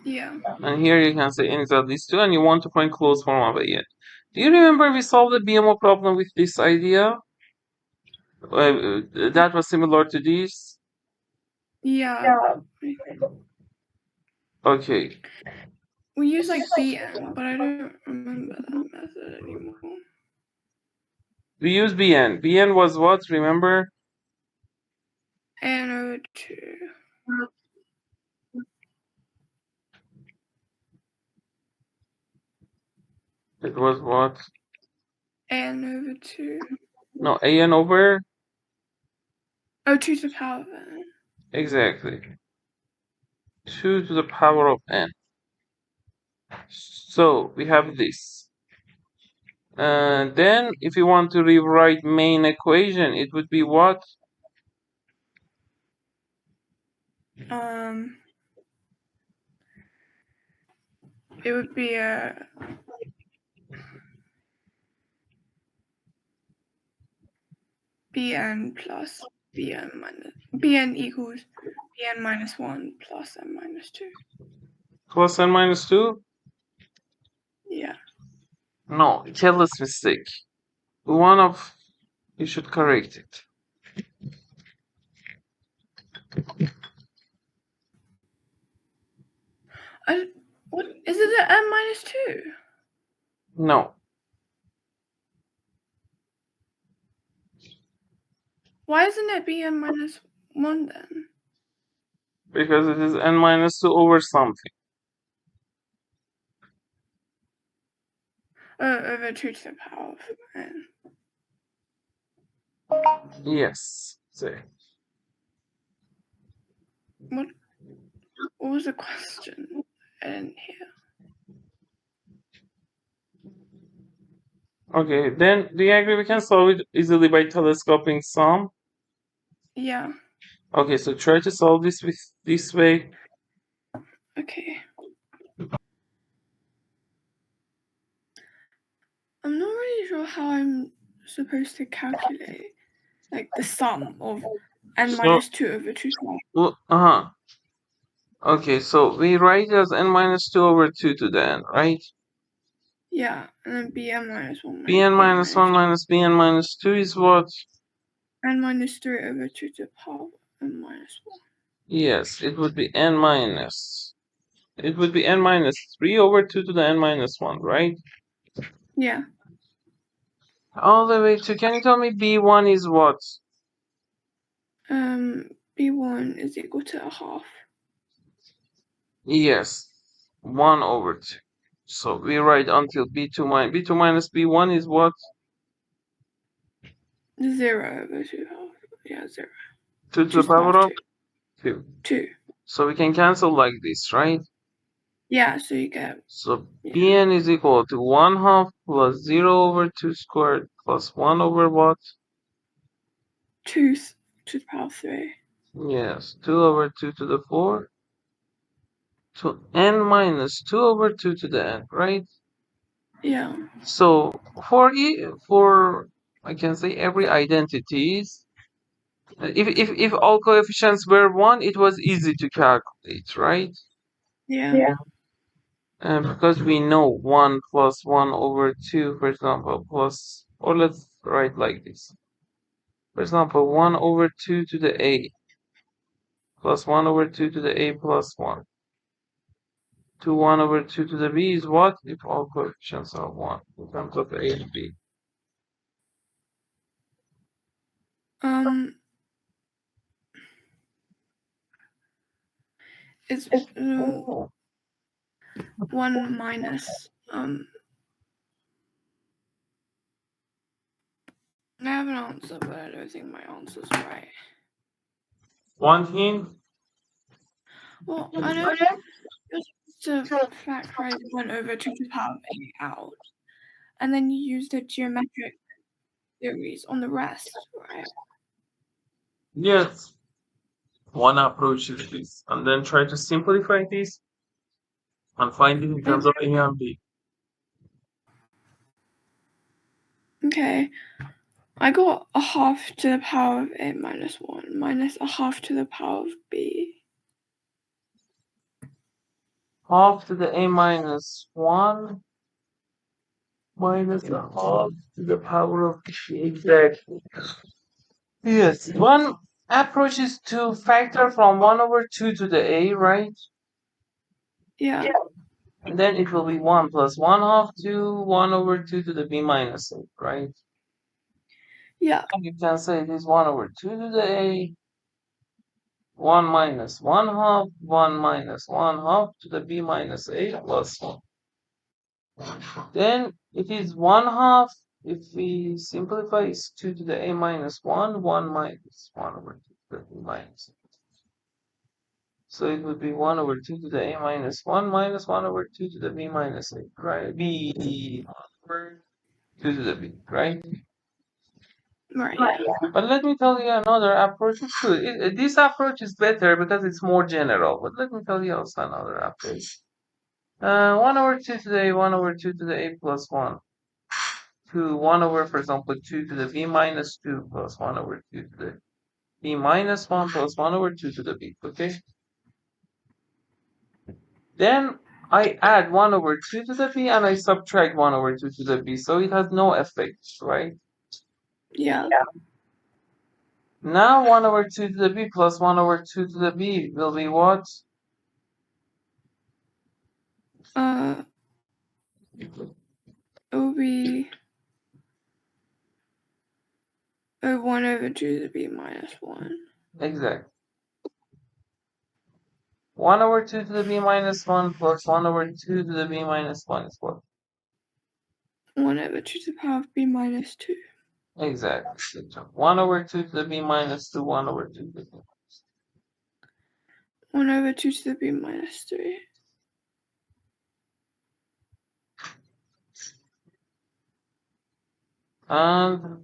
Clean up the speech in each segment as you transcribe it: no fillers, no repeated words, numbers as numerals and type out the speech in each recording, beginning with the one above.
Yeah. And here you can say n is at least 2, and you want to find closed form of an. Do you remember we solved the BMO problem with this idea? That was similar to this? Yeah. Okay. We use like BN, but I don't remember that method anymore. We use Bn. Bn was what? Remember? N over 2. It was what? N over 2. No, an over? Oh, 2 to the power of n. Exactly. 2 to the power of n. So we have this. Then if you want to rewrite main equation, it would be what? It would be a Bn plus Bn equals Bn minus 1 plus n minus 2. Plus n minus 2? Yeah. No, careless mistake. You should correct it. What is it? The n minus 2? No. Why isn't it Bn minus 1 then? Because it is n minus 2 over something. Over 2 to the power of n. Yes. Say. What was the question? I didn't hear. Okay, then do you agree we can solve it easily by telescoping sum? Yeah. Okay, so try to solve this with this way. Okay. I'm not really sure how I'm supposed to calculate like the sum of n minus 2 over 2 squared. Okay, so we write it as n minus 2 over 2 to the n, right? Yeah, and then Bn minus 1 minus Bn minus 1 minus Bn minus 2 is what? n minus 3 over 2 to the power of n minus 1. Yes, it would be n minus. It would be n minus 3 over 2 to the n minus 1, right? Yeah. All the way to, can you tell me B1 is what? B1 is equal to a half. Yes, 1 over 2. So we write until B2 minus B1 is what? 0 over 2 half. Yeah, 0. 2 to the power of 2. 2. So we can cancel like this, right? Yeah, so you get... So Bn is equal to 1 half plus 0 over 2 squared plus 1 over what? 2 to the power of 3. Yes, 2 over 2 to the 4 to n minus 2 over 2 to the n, right? Yeah. So for I can say every identities, if all coefficients were 1, it was easy to calculate, right? Yeah. Because we know 1 plus 1 over 2, for example, plus, or let's write like this. For example, 1 over 2 to the a plus 1 over 2 to the a plus 1 to 1 over 2 to the b is what? If all coefficients are 1 in terms of a and b. It's 1 minus I have an answer, but I don't think my answer's right. One hint? Well, I know you're supposed to factorize 1 over 2 to the power of 8 out, and then you use the geometric theories on the rest, right? Yes. One approach is this, and then try to simplify this and find it in terms of a and b. Okay. I got a half to the power of a minus 1 minus a half to the power of b. half to the a minus 1 minus the half to the power of t. Exactly. Yes, one approach is to factor from 1 over 2 to the a, right? Yeah. And then it will be 1 plus 1 half to 1 over 2 to the b minus a, right? Yeah. And you can say it is 1 over 2 to the a, 1 minus 1 half, 1 minus 1 half to the b minus a plus 1. Then it is 1 half. If we simplify, it's 2 to the a minus 1, 1 minus 1 over 2 to the b minus a. So it would be 1 over 2 to the a minus 1 minus 1 over 2 to the b minus a, right? B over 2 to the b, right? Right. Yeah. But let me tell you another approach too. This approach is better because it's more general. But let me tell you also another approach. 1 over 2 to the a, 1 over 2 to the a plus 1. To 1 over, for example, 2 to the b minus 2 plus 1 over 2 to the b minus 1 plus 1 over 2 to the b, okay? Then I add 1 over 2 to the b and I subtract 1 over 2 to the b, so it has no effect, right? Yeah. Now 1 over 2 to the b plus 1 over 2 to the b will be what? It will be 1 over 2 to the b minus 1. Exactly. 1 over 2 to the b minus 1 plus 1 over 2 to the b minus 1 is what? 1 over 2 to the power of b minus 2. Exactly. 1 over 2 to the b minus 2, 1 over 2 to the b. 1 over 2 to the b minus 3. And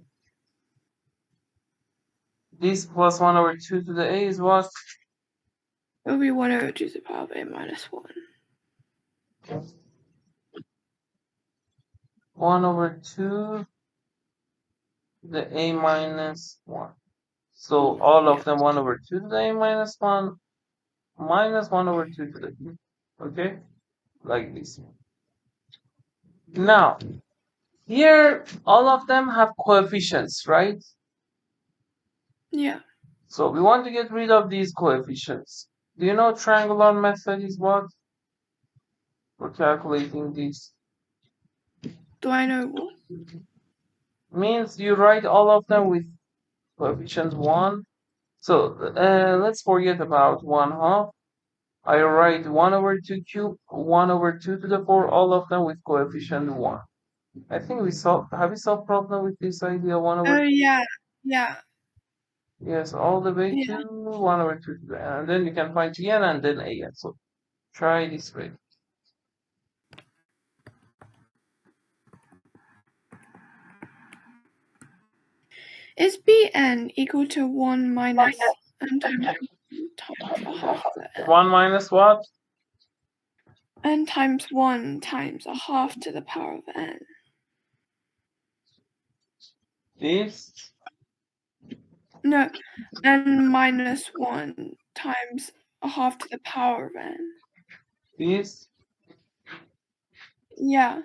this plus 1 over 2 to the a is what? It will be 1 over 2 to the power of a minus 1. 1 over 2 to the a minus 1. So all of them 1 over 2 to the a minus 1 minus 1 over 2 to the b. Okay? Like this. Now, here all of them have coefficients, right? Yeah. So we want to get rid of these coefficients. Do you know triangular method is what? For calculating this. Do I know what? Means you write all of them with coefficient 1. So let's forget about 1 half. I write 1 over 2 cube, 1 over 2 to the 4, all of them with coefficient 1. I think we solved, have we solved problem with this idea 1 over 2? Yeah. Yeah. Yes, all the way to 1 over 2 to the n. And then you can find Tn and then An. So try this way. Is Bn equal to 1 minus n times a half to n? 1 minus what? N times 1 times a half to the power of n. This? No, n minus 1 times a half to the power of n. This? Yeah.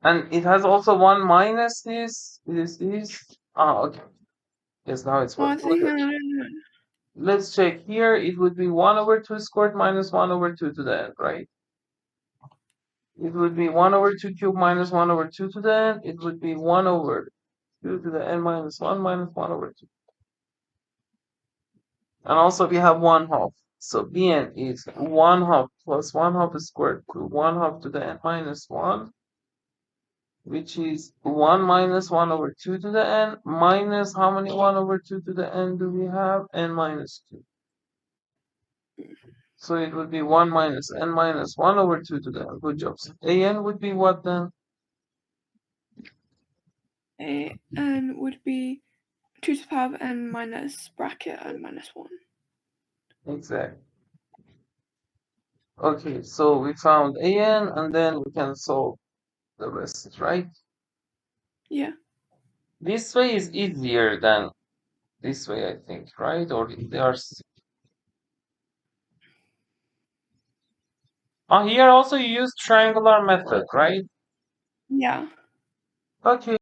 And it has also 1 minus this? This? Ah, okay. Yes, now it's Well, I what? think I don't know. Let's check here. It would be 1 over 2 squared minus 1 over 2 to the n, right? It would be 1 over 2 cubed minus 1 over 2 to the n. It would be 1 over 2 to the n minus 1 minus 1 over 2. And also we have 1 half. So Bn is 1 half plus 1 half squared to 1 half to the n minus 1, which is 1 minus 1 over 2 to the n minus how many 1 over 2 to the n do we have? N minus 2. So it would be 1 minus n minus 1 over 2 to the n. Good job. So An would be what then? An would be 2 to the power of n minus bracket n minus 1. Exactly. Okay, so we found An and then we can solve the rest, right? Yeah. This way is easier than this way, I think, right? Or they are Here also you use triangular method, right? Yeah. Okay.